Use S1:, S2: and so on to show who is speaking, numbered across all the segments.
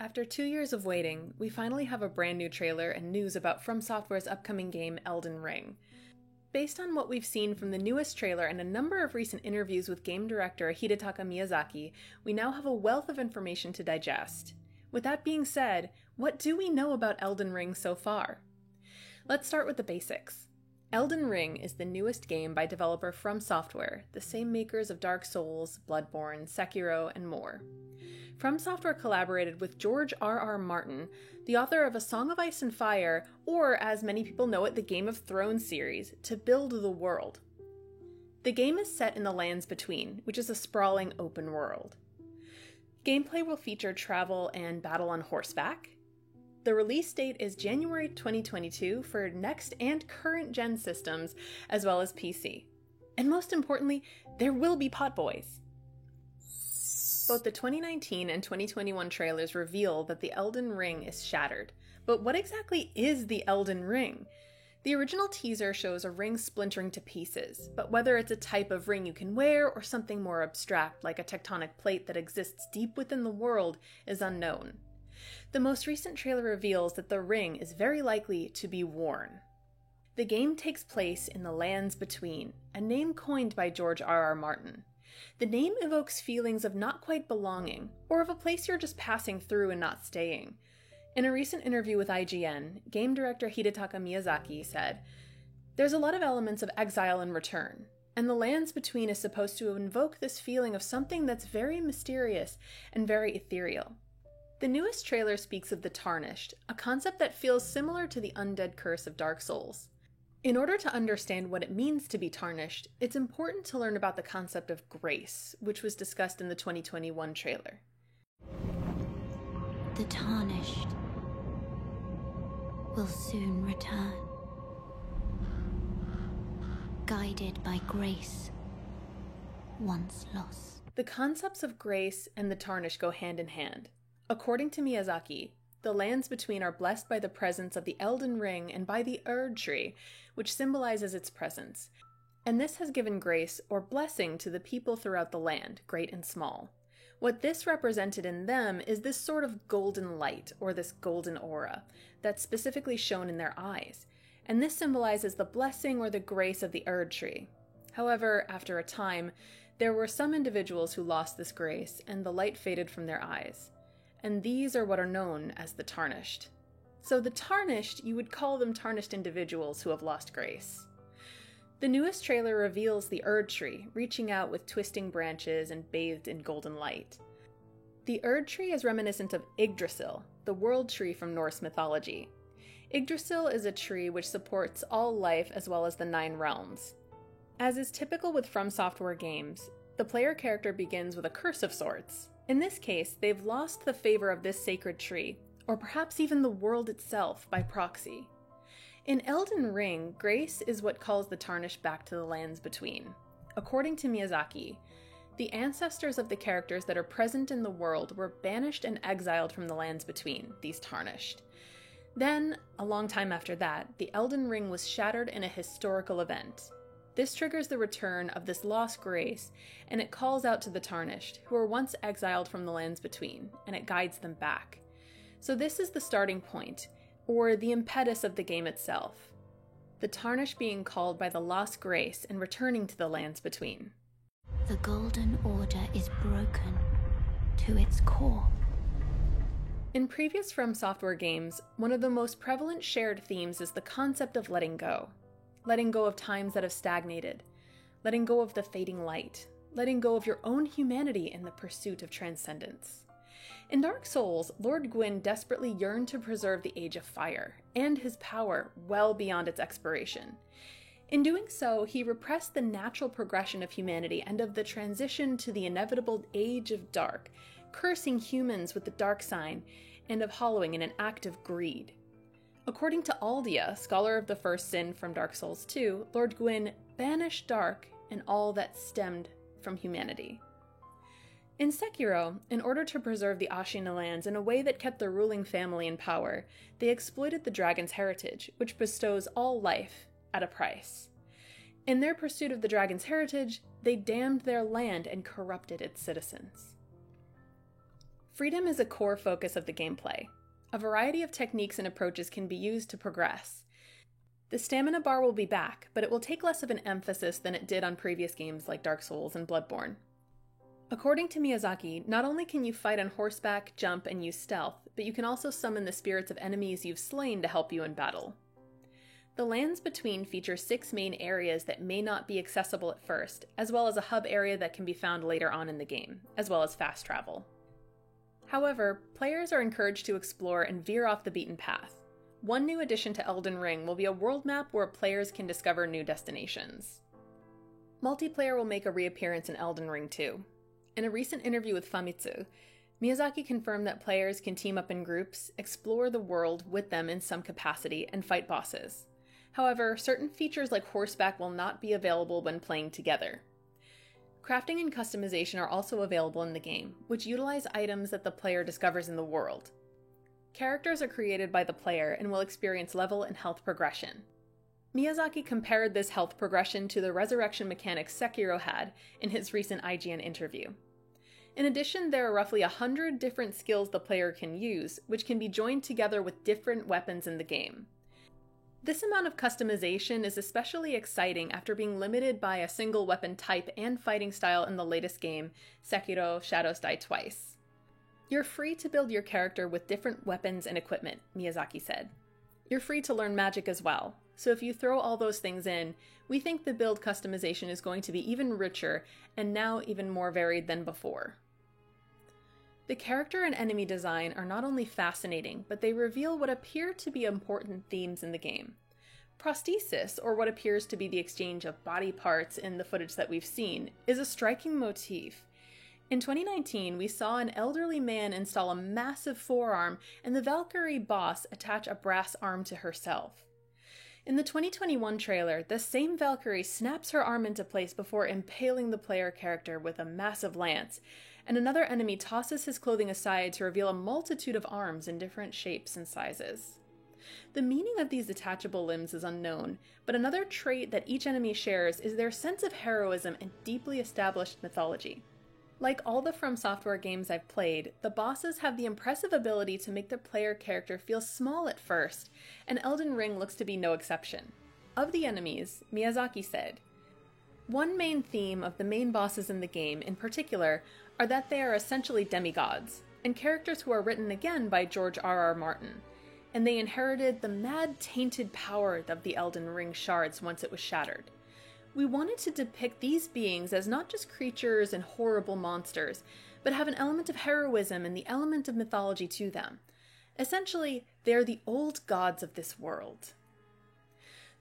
S1: After 2 years of waiting, we finally have a brand new trailer and news about From Software's upcoming game, Elden Ring. Based on what we've seen from the newest trailer and a number of recent interviews with game director Hidetaka Miyazaki, we now have a wealth of information to digest. With that being said, what do we know about Elden Ring so far? Let's start with the basics. Elden Ring is the newest game by developer From Software, the same makers of Dark Souls, Bloodborne, Sekiro, and more. From Software collaborated with George R.R. Martin, the author of A Song of Ice and Fire, or as many people know it, the Game of Thrones series, to build the world. The game is set in the Lands Between, which is a sprawling open world. Gameplay will feature travel and battle on horseback. The release date is January 2022 for next and current gen systems, as well as PC. And most importantly, there will be potboys. Both the 2019 and 2021 trailers reveal that the Elden Ring is shattered. But what exactly is the Elden Ring? The original teaser shows a ring splintering to pieces, but whether it's a type of ring you can wear or something more abstract like a tectonic plate that exists deep within the world is unknown. The most recent trailer reveals that the ring is very likely to be worn. The game takes place in the Lands Between, a name coined by George R.R. Martin. The name evokes feelings of not quite belonging, or of a place you're just passing through and not staying. In a recent interview with IGN, game director Hidetaka Miyazaki said, "There's a lot of elements of exile and return, and the Lands Between is supposed to invoke this feeling of something that's very mysterious and very ethereal." The newest trailer speaks of the Tarnished, a concept that feels similar to the undead curse of Dark Souls. In order to understand what it means to be tarnished, it's important to learn about the concept of grace, which was discussed in the 2021 trailer.
S2: The Tarnished will soon return, guided by grace, once lost.
S1: The concepts of grace and the Tarnished go hand in hand. According to Miyazaki, the Lands Between are blessed by the presence of the Elden Ring and by the Erd Tree, which symbolizes its presence. And this has given grace or blessing to the people throughout the land, great and small. What this represented in them is this sort of golden light, or this golden aura, that's specifically shown in their eyes. And this symbolizes the blessing or the grace of the Erd Tree. However, after a time, there were some individuals who lost this grace, and the light faded from their eyes. And these are what are known as the Tarnished. So the Tarnished, you would call them tarnished individuals who have lost grace. The newest trailer reveals the Erd Tree, reaching out with twisting branches and bathed in golden light. The Erd Tree is reminiscent of Yggdrasil, the world tree from Norse mythology. Yggdrasil is a tree which supports all life as well as the 9 realms. As is typical with From Software games, the player character begins with a curse of sorts. In this case, they've lost the favor of this sacred tree, or perhaps even the world itself by proxy. In Elden Ring, grace is what calls the Tarnished back to the Lands Between. According to Miyazaki, the ancestors of the characters that are present in the world were banished and exiled from the Lands Between, these Tarnished. Then, a long time after that, the Elden Ring was shattered in a historical event. This triggers the return of this lost grace, and it calls out to the Tarnished, who were once exiled from the Lands Between, and it guides them back. So this is the starting point, or the impetus of the game itself. The Tarnished being called by the lost grace and returning to the Lands Between.
S2: The Golden Order is broken to its core.
S1: In previous From Software games, one of the most prevalent shared themes is the concept of letting go. Letting go of times that have stagnated, letting go of the fading light, letting go of your own humanity in the pursuit of transcendence. In Dark Souls, Lord Gwyn desperately yearned to preserve the Age of Fire, and his power well beyond its expiration. In doing so, he repressed the natural progression of humanity and of the transition to the inevitable Age of Dark, cursing humans with the Dark Sign, and of hollowing in an act of greed. According to Aldia, scholar of the first sin from Dark Souls 2, Lord Gwyn banished dark and all that stemmed from humanity. In Sekiro, in order to preserve the Ashina lands in a way that kept the ruling family in power, they exploited the dragon's heritage, which bestows all life at a price. In their pursuit of the dragon's heritage, they damned their land and corrupted its citizens. Freedom is a core focus of the gameplay. A variety of techniques and approaches can be used to progress. The stamina bar will be back, but it will take less of an emphasis than it did on previous games like Dark Souls and Bloodborne. According to Miyazaki, not only can you fight on horseback, jump, and use stealth, but you can also summon the spirits of enemies you've slain to help you in battle. The lands between feature 6 main areas that may not be accessible at first, as well as a hub area that can be found later on in the game, as well as fast travel. However, players are encouraged to explore and veer off the beaten path. One new addition to Elden Ring will be a world map where players can discover new destinations. Multiplayer will make a reappearance in Elden Ring too. In a recent interview with Famitsu, Miyazaki confirmed that players can team up in groups, explore the world with them in some capacity, and fight bosses. However, certain features like horseback will not be available when playing together. Crafting and customization are also available in the game, which utilize items that the player discovers in the world. Characters are created by the player and will experience level and health progression. Miyazaki compared this health progression to the resurrection mechanics Sekiro had in his recent IGN interview. In addition, there are roughly 100 different skills the player can use, which can be joined together with different weapons in the game. This amount of customization is especially exciting after being limited by a single weapon type and fighting style in the latest game, Sekiro: Shadows Die Twice. You're free to build your character with different weapons and equipment, Miyazaki said. You're free to learn magic as well, so if you throw all those things in, we think the build customization is going to be even richer and now even more varied than before. The character and enemy design are not only fascinating, but they reveal what appear to be important themes in the game. Prosthesis, or what appears to be the exchange of body parts in the footage that we've seen, is a striking motif. In 2019, we saw an elderly man install a massive forearm and the Valkyrie boss attach a brass arm to herself. In the 2021 trailer, the same Valkyrie snaps her arm into place before impaling the player character with a massive lance, and another enemy tosses his clothing aside to reveal a multitude of arms in different shapes and sizes. The meaning of these detachable limbs is unknown, but another trait that each enemy shares is their sense of heroism and deeply established mythology. Like all the From Software games I've played, the bosses have the impressive ability to make the player character feel small at first, and Elden Ring looks to be no exception. Of the enemies, Miyazaki said, "One main theme of the main bosses in the game, in particular, are that they are essentially demigods, and characters who are written again by George R.R. Martin, and they inherited the mad, tainted power of the Elden Ring shards once it was shattered. We wanted to depict these beings as not just creatures and horrible monsters, but have an element of heroism and the element of mythology to them. Essentially, they are the old gods of this world."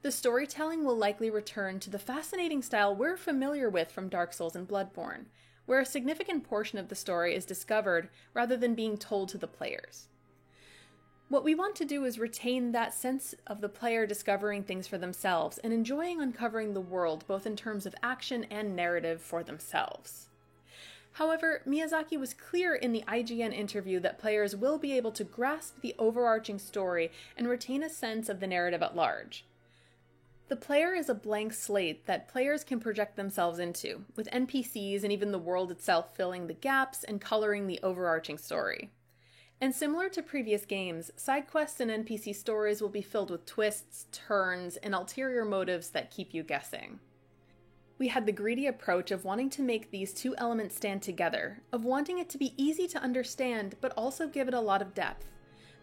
S1: The storytelling will likely return to the fascinating style we're familiar with from Dark Souls and Bloodborne, where a significant portion of the story is discovered rather than being told to the players. What we want to do is retain that sense of the player discovering things for themselves and enjoying uncovering the world both in terms of action and narrative for themselves. However, Miyazaki was clear in the IGN interview that players will be able to grasp the overarching story and retain a sense of the narrative at large. The player is a blank slate that players can project themselves into, with NPCs and even the world itself filling the gaps and coloring the overarching story. And similar to previous games, side quests and NPC stories will be filled with twists, turns, and ulterior motives that keep you guessing. We had the greedy approach of wanting to make these two elements stand together, of wanting it to be easy to understand but also give it a lot of depth.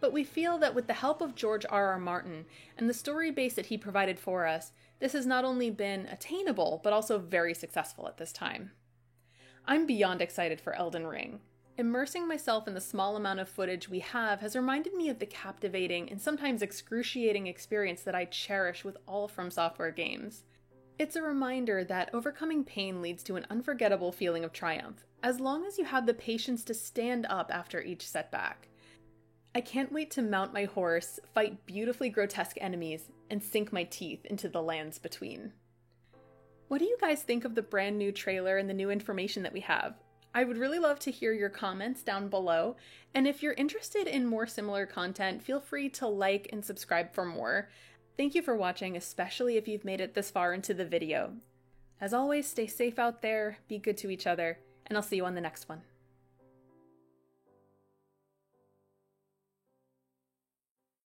S1: But we feel that with the help of George R.R. Martin and the story base that he provided for us, this has not only been attainable, but also very successful at this time. I'm beyond excited for Elden Ring. Immersing myself in the small amount of footage we have has reminded me of the captivating and sometimes excruciating experience that I cherish with all From Software games. It's a reminder that overcoming pain leads to an unforgettable feeling of triumph, as long as you have the patience to stand up after each setback. I can't wait to mount my horse, fight beautifully grotesque enemies, and sink my teeth into the lands between. What do you guys think of the brand new trailer and the new information that we have? I would really love to hear your comments down below, and if you're interested in more similar content, feel free to like and subscribe for more. Thank you for watching, especially if you've made it this far into the video. As always, stay safe out there, be good to each other, and I'll see you on the next one.